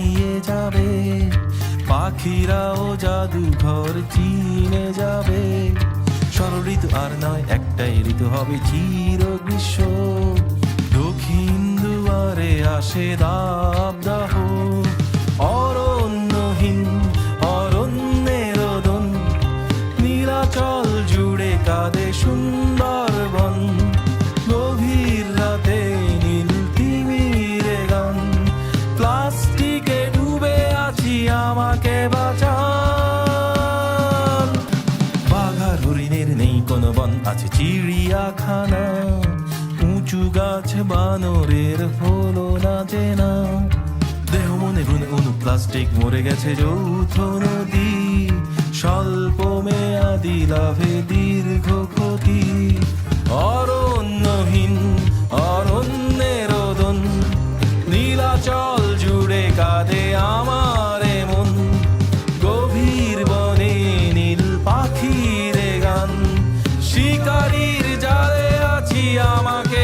হারিয়ে যাবে, পাখিরাও জাদুঘর চিনে যাবে। শরৎ ঋতু আর নয়, একটাই ঋতু হবে চির গ্রীষ্ম। দক্ষিণ দুয়ারে আসে দাবদাহ, অরণ্যহীন অরণ্যের রোদন, নীলাচল জুড়ে কাঁদে সুন্দরবন। গভীর রাতে নীল তিমিরে গান, প্লাস্টিকে ডুবে আছি আমাকে বাঁচান। বাঘার হরিণের নেই কোনো বন, আছে চিড়িয়াখানা। উঁচু গাছ বানরের হলো না চেনা, দেহ মনে গুনে অনু প্লাস্টিক মরে গেছে যৌথ নদী। স্বল্প মেয়াদি লাভে দীর্ঘ ক্ষতি, অরণ্যহীন অরণ্যের রোদন, নীলাচল জুড়ে কাঁদে আমার মন। গভীর বনে নীল পাখির গান, শিকারীর জালে আছি আমাকে